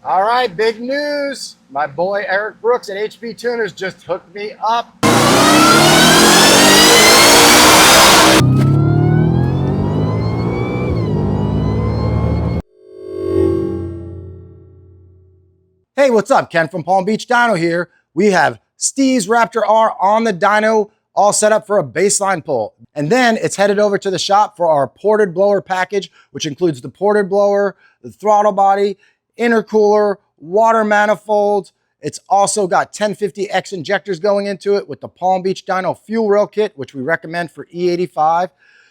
All right, big news. My boy Eric Brooks at HP Tuners just hooked me up. Hey, what's up? Ken from Palm Beach Dyno here. We have Steve's Raptor R on the dyno, all set up for a baseline pull. And then it's headed over to the shop for our ported blower package, which includes the ported blower, the throttle body, intercooler, water manifold. It's also got 1050X injectors going into it with the Palm Beach Dyno fuel rail kit, which we recommend for E85.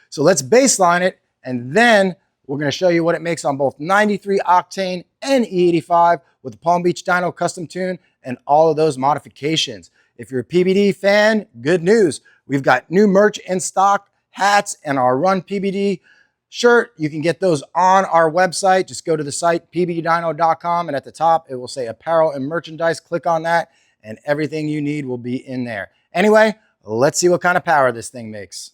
So let's baseline it, and then we're going to show you what it makes on both 93 octane and E85 with the Palm Beach Dyno custom tune and all of those modifications. If you're a PBD fan, good news. We've got new merch in stock, hats, and our Run PBD shirt. You can get those on our website. Just go to the site, pbddyno.com, and at the top, it will say apparel and merchandise. Click on that, and everything you need will be in there. Anyway, let's see what kind of power this thing makes.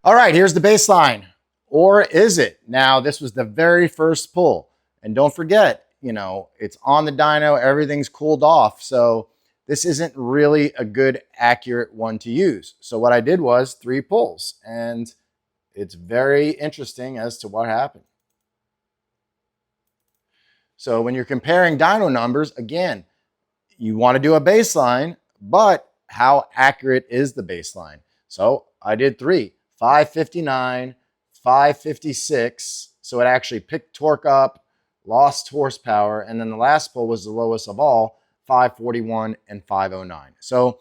All right, here's the baseline. Or is it? Now, this was the very first pull. And don't forget, it's on the dyno, everything's cooled off. So this isn't really a good, accurate one to use. So what I did was 3 pulls. And it's very interesting as to what happened. So when you're comparing dyno numbers, again, you want to do a baseline, but how accurate is the baseline? So I did 3. 559, 556. So it actually picked torque up, lost horsepower, and then the last pull was the lowest of all, 541 and 509. So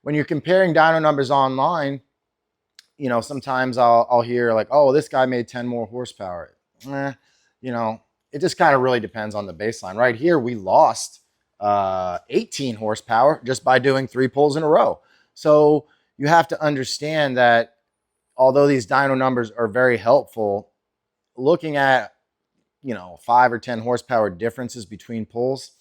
when you're comparing dyno numbers online, sometimes I'll hear like, oh, this guy made 10 more horsepower. It just kind of really depends on the baseline. Right here, we lost 18 horsepower just by doing 3 pulls in a row. So you have to understand that although these dyno numbers are very helpful, looking at, 5 or 10 horsepower differences between pulls,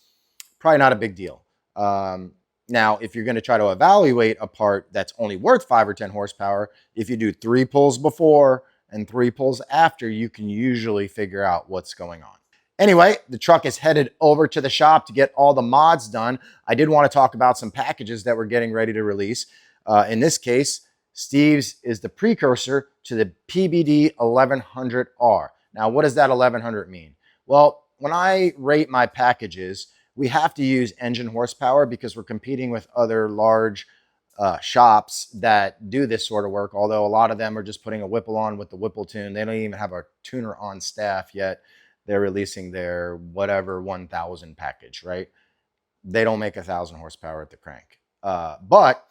probably not a big deal. Now, if you're going to try to evaluate a part that's only worth 5 or 10 horsepower, if you do 3 pulls before and 3 pulls after, you can usually figure out what's going on. Anyway, the truck is headed over to the shop to get all the mods done. I did want to talk about some packages that we're getting ready to release. In this case, Steve's is the precursor to the PBD 1100R. Now, what does that 1100 mean? Well, when I rate my packages, we have to use engine horsepower because we're competing with other large shops that do this sort of work, although a lot of them are just putting a Whipple on with the Whipple tune. They don't even have a tuner on staff yet. They're releasing their whatever 1000 package, right? They don't make 1000 horsepower at the crank. But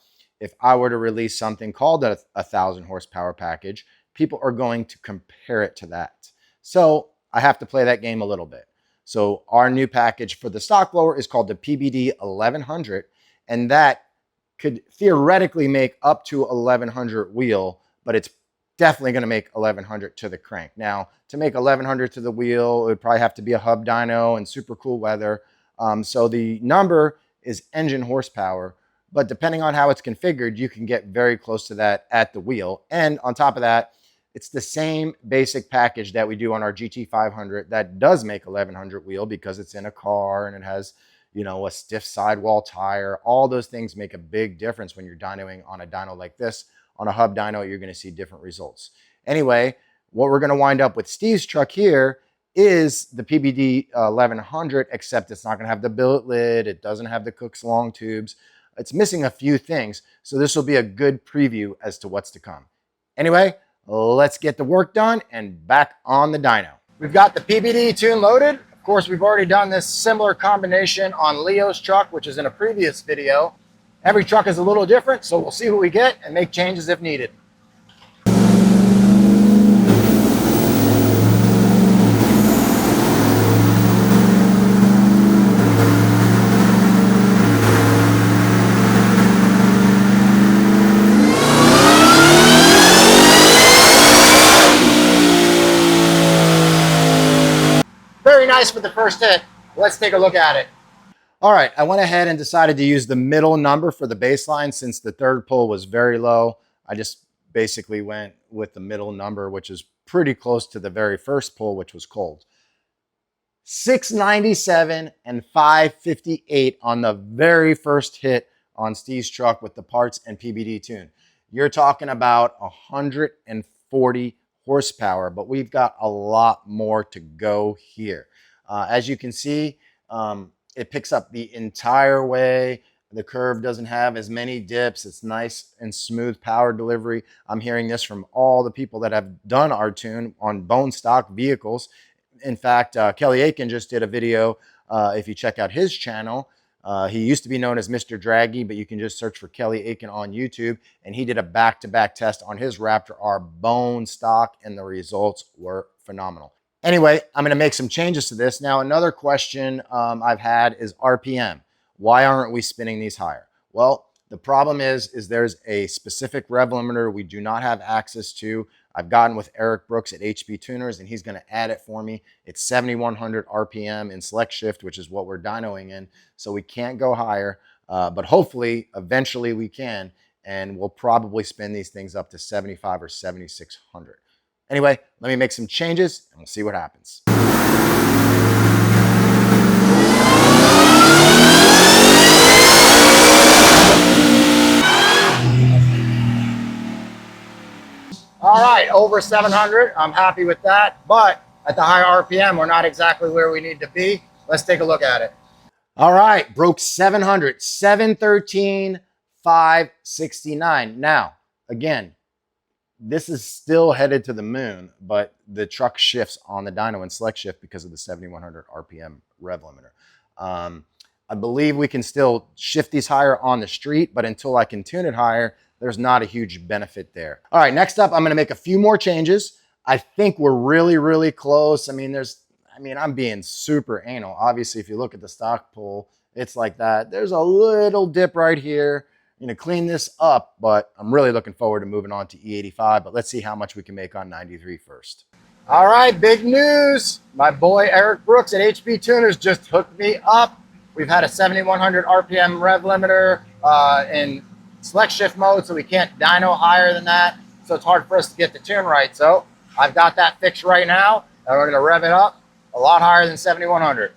if I were to release something called a 1000 horsepower package, people are going to compare it to that. So I have to play that game a little bit. So our new package for the stock blower is called the PBD 1100, and that could theoretically make up to 1100 wheel, but it's definitely going to make 1100 to the crank. Now, to make 1100 to the wheel, it would probably have to be a hub dyno and super cool weather. So the number is engine horsepower, but depending on how it's configured, you can get very close to that at the wheel. And on top of that, it's the same basic package that we do on our GT500 that does make 1100 wheel because it's in a car and it has, a stiff sidewall tire. All those things make a big difference when you're dynoing on a dyno like this. On a hub dyno, you're going to see different results. Anyway, what we're going to wind up with Steve's truck here is the PBD 1100, except it's not going to have the billet lid. It doesn't have the Cook's long tubes. It's missing a few things, so this will be a good preview as to what's to come. Anyway, let's get the work done and back on the dyno. We've got the PBD tune loaded. Of course, we've already done this similar combination on Leo's truck, which is in a previous video. Every truck is a little different, so we'll see what we get and make changes if needed. Very nice for the first hit. Let's take a look at it. All right, I went ahead and decided to use the middle number for the baseline since the third pull was very low. I just basically went with the middle number, which is pretty close to the very first pull, which was cold. 697 and 558 on the very first hit on Steve's truck with the parts and PBD tune. You're talking about 140 horsepower, but we've got a lot more to go here. As you can see, it picks up the entire way. The curve doesn't have as many dips. It's nice and smooth power delivery. I'm hearing this from all the people that have done our tune on bone stock vehicles. In fact, Kelly Aiken just did a video. If you check out his channel, he used to be known as Mr. Draggy, but you can just search for Kelly Aiken on YouTube. And he did a back-to-back test on his Raptor R bone stock, and the results were phenomenal. Anyway, I'm going to make some changes to this. Now, another question I've had is RPM. Why aren't we spinning these higher? Well, the problem is there's a specific rev limiter we do not have access to. I've gotten with Eric Brooks at HP Tuners, and he's going to add it for me. It's 7,100 RPM in select shift, which is what we're dynoing in. So we can't go higher, but hopefully, eventually we can, and we'll probably spin these things up to 75 or 7,600. Anyway, let me make some changes, and we'll see what happens. All right, over 700. I'm happy with that, but at the higher RPM, we're not exactly where we need to be. Let's take a look at it. All right, broke 700, 713, 569. Now, again, this is still headed to the moon, but the truck shifts on the dyno and select shift because of the 7,100 RPM rev limiter. I believe we can still shift these higher on the street, but until I can tune it higher, there's not a huge benefit there. All right, next up, I'm gonna make a few more changes. I think we're really, really close. I mean, I'm being super anal. Obviously, if you look at the stock pull, it's like that. There's a little dip right here. I'm gonna clean this up, but I'm really looking forward to moving on to E85, but let's see how much we can make on 93 first. All right, big news. My boy Eric Brooks at HP Tuners just hooked me up. We've had a 7,100 RPM rev limiter in select shift mode, so we can't dyno higher than that. So it's hard for us to get the tune right. So I've got that fixed right now, and we're gonna rev it up a lot higher than 7,100.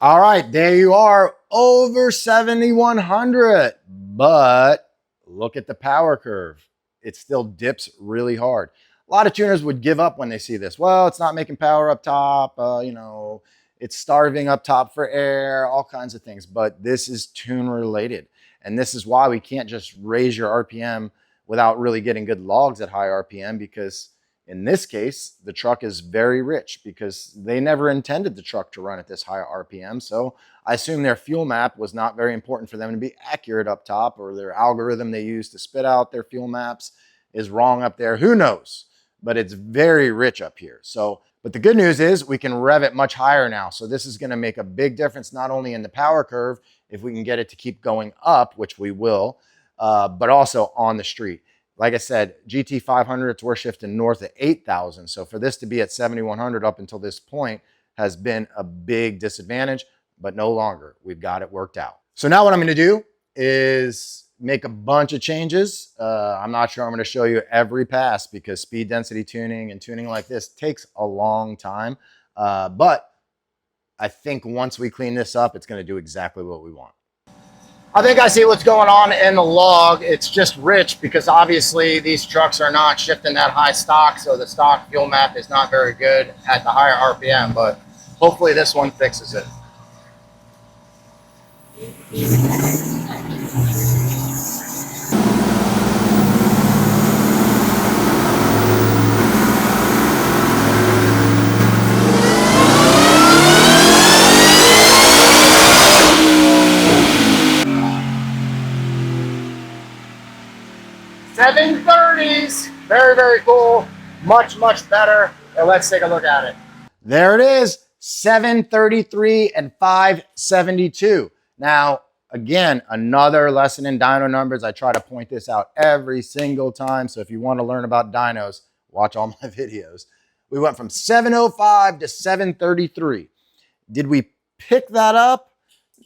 All right, there you are, over 7,100. But look at the power curve. It still dips really hard. A lot of tuners would give up when they see this. Well, it's not making power up top. It's starving up top for air, all kinds of things. But this is tune related. And this is why we can't just raise your RPM without really getting good logs at high RPM, because in this case, the truck is very rich because they never intended the truck to run at this high RPM. So I assume their fuel map was not very important for them to be accurate up top, or their algorithm they use to spit out their fuel maps is wrong up there. Who knows? But it's very rich up here. So, but the good news is we can rev it much higher now. So this is going to make a big difference, not only in the power curve, if we can get it to keep going up, which we will, but also on the street. Like I said, GT 500s, we're shifting north of 8,000. So for this to be at 7,100 up until this point has been a big disadvantage, but no longer. We've got it worked out. So now what I'm going to do is make a bunch of changes. I'm not sure I'm going to show you every pass because speed density tuning and tuning like this takes a long time. But I think once we clean this up, it's going to do exactly what we want. I think I see what's going on in the log. It's just rich because obviously these trucks are not shifting that high stock, so the stock fuel map is not very good at the higher RPM, but hopefully this one fixes it. $730s, very, very cool. Much, much better. And let's take a look at it. There it is, 733 and 572. Now, again, another lesson in dyno numbers. I try to point this out every single time. So if you want to learn about dynos, watch all my videos. We went from 705 to 733. Did we pick that up?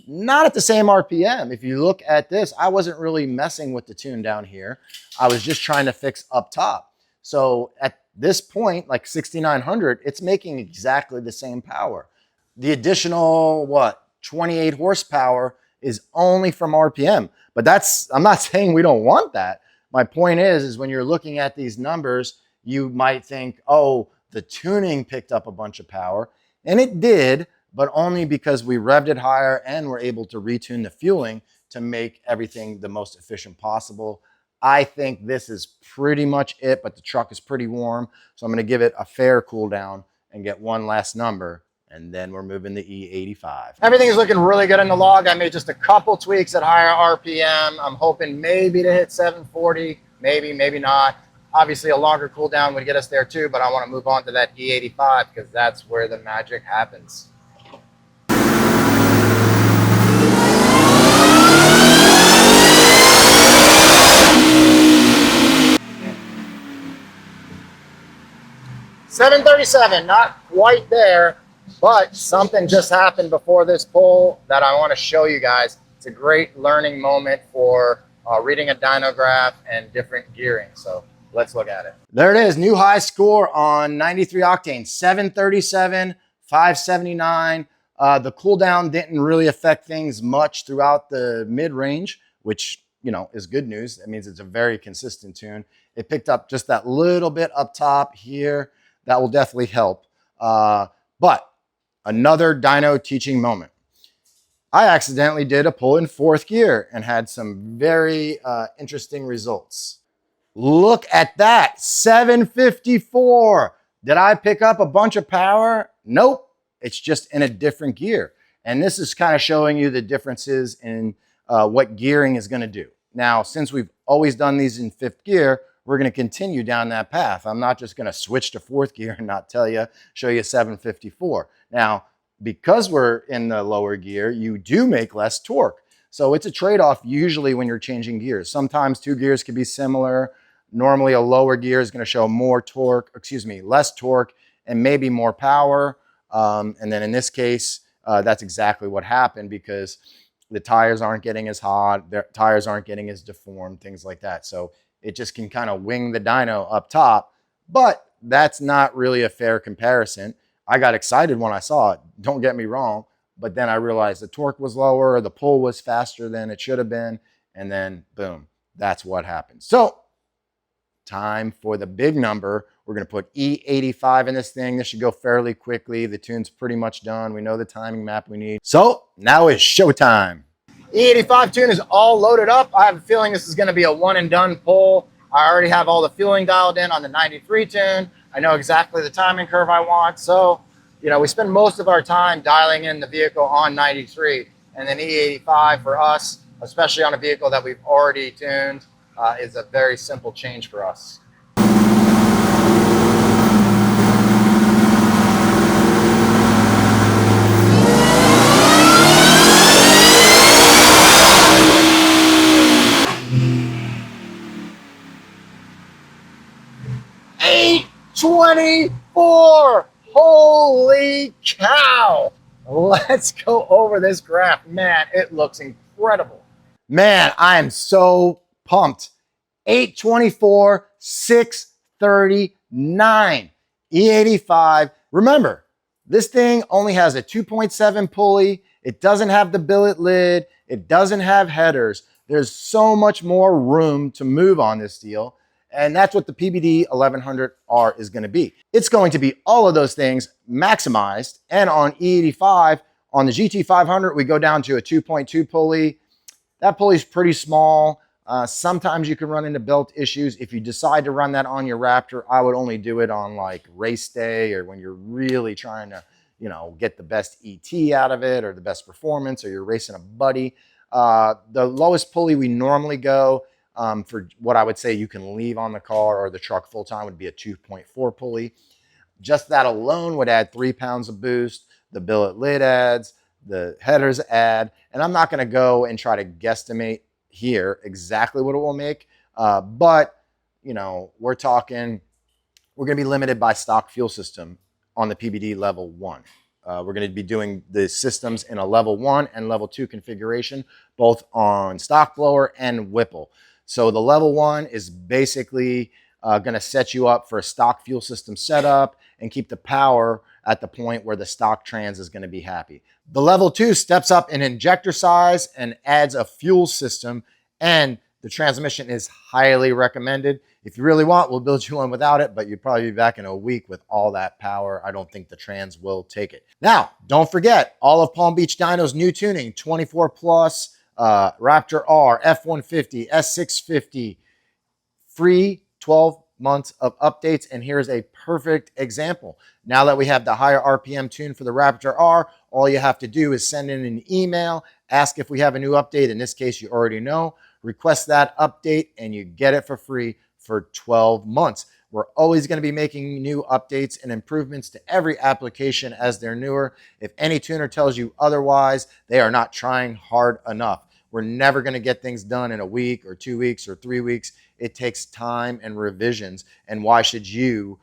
Not at the same RPM. If you look at this, I wasn't really messing with the tune down here. I was just trying to fix up top. So at this point, like 6,900, it's making exactly the same power. The additional, 28 horsepower is only from RPM. But I'm not saying we don't want that. My point is when you're looking at these numbers, you might think, oh, the tuning picked up a bunch of power. And it did, but only because we revved it higher and were able to retune the fueling to make everything the most efficient possible. I think this is pretty much it, but the truck is pretty warm. So I'm going to give it a fair cool down and get one last number. And then we're moving the E85. Everything is looking really good in the log. I made just a couple tweaks at higher RPM. I'm hoping maybe to hit 740, maybe not. Obviously a longer cool down would get us there too, but I want to move on to that E85 because that's where the magic happens. $737, not quite there, but something just happened before this pull that I want to show you guys. It's a great learning moment for reading a dyno graph and different gearing. So let's look at it. There it is, new high score on 93 octane, 737, 579. The cool down didn't really affect things much throughout the mid-range, which is good news. That means it's a very consistent tune. It picked up just that little bit up top here. That will definitely help. But another dyno teaching moment. I accidentally did a pull in fourth gear and had some very interesting results. Look at that, 754. Did I pick up a bunch of power? Nope, it's just in a different gear. And this is kind of showing you the differences in what gearing is gonna do. Now, since we've always done these in fifth gear, we're going to continue down that path. I'm not just going to switch to fourth gear and not show you 754. Now, because we're in the lower gear, you do make less torque. So it's a trade-off usually when you're changing gears. Sometimes two gears can be similar. Normally a lower gear is going to show less torque and maybe more power. And then in this case, that's exactly what happened because the tires aren't getting as hot, the tires aren't getting as deformed, things like that. So it just can kind of wing the dyno up top, but that's not really a fair comparison. I got excited when I saw it, don't get me wrong, but then I realized the torque was lower, the pull was faster than it should have been, and then boom, that's what happened. So time for the big number. We're gonna put E85 in this thing. This should go fairly quickly. The tune's pretty much done. We know the timing map we need. So now it's showtime. E85 tune is all loaded up. I have a feeling this is going to be a one and done pull. I already have all the fueling dialed in on the 93 tune. I know exactly the timing curve I want. So, we spend most of our time dialing in the vehicle on 93, and then E85 for us, especially on a vehicle that we've already tuned, is a very simple change for us. $824. Holy cow. Let's go over this graph. Man, it looks incredible. Man, I am so pumped. 824, 639. E85. Remember, this thing only has a 2.7 pulley. It doesn't have the billet lid. It doesn't have headers. There's so much more room to move on this deal. And that's what the PBD 1100R is going to be. It's going to be all of those things maximized. And on E85, on the GT500, we go down to a 2.2 pulley. That pulley is pretty small. Sometimes you can run into belt issues. If you decide to run that on your Raptor, I would only do it on like race day or when you're really trying to, get the best ET out of it or the best performance, or you're racing a buddy. The lowest pulley we normally go for what I would say you can leave on the car or the truck full time would be a 2.4 pulley. Just that alone would add 3 pounds of boost. The billet lid adds, the headers add, and I'm not going to go and try to guesstimate here exactly what it will make. But we're talking we're going to be limited by stock fuel system on the PBD level 1. We're going to be doing the systems in a level 1 and level 2 configuration, both on stock blower and Whipple. So the level 1 is basically going to set you up for a stock fuel system setup and keep the power at the point where the stock trans is going to be happy. The level 2 steps up in injector size and adds a fuel system, and the transmission is highly recommended. If you really want, we'll build you one without it, but you'd probably be back in a week with all that power. I don't think the trans will take it. Now, don't forget all of Palm Beach Dyno's new tuning, 24 plus, Raptor R, F-150, S650, free 12 months of updates. And here's a perfect example. Now that we have the higher RPM tune for the Raptor R, all you have to do is send in an email, ask if we have a new update. In this case, you already know. Request that update and you get it for free for 12 months. We're always going to be making new updates and improvements to every application as they're newer. If any tuner tells you otherwise, they are not trying hard enough. We're never going to get things done in a week or 2 weeks or 3 weeks. It takes time and revisions. And why should you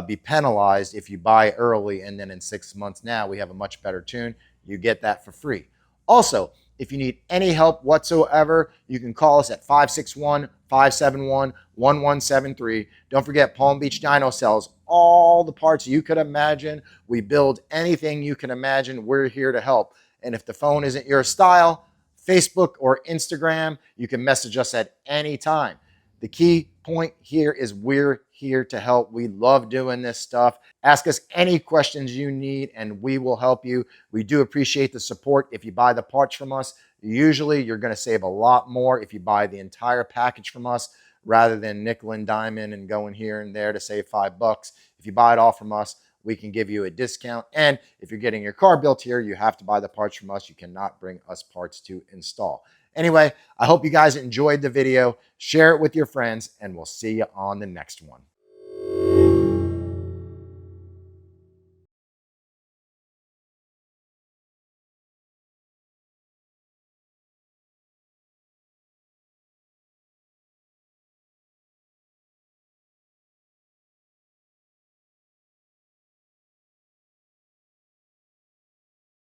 be penalized if you buy early and then in 6 months now we have a much better tune? You get that for free. Also, if you need any help whatsoever, you can call us at 561-571-1173. Don't forget, Palm Beach Dyno sells all the parts you could imagine. We build anything you can imagine. We're here to help. And if the phone isn't your style, Facebook or Instagram, you can message us at any time. The key point here is we're here to help. We love doing this stuff. Ask us any questions you need and we will help you. We do appreciate the support. If you buy the parts from us, usually you're going to save a lot more if you buy the entire package from us rather than nickel and diamond and going here and there to save $5. If you buy it all from us, we can give you a discount. And if you're getting your car built here, you have to buy the parts from us. You cannot bring us parts to install. Anyway, I hope you guys enjoyed the video. Share it with your friends, and we'll see you on the next one.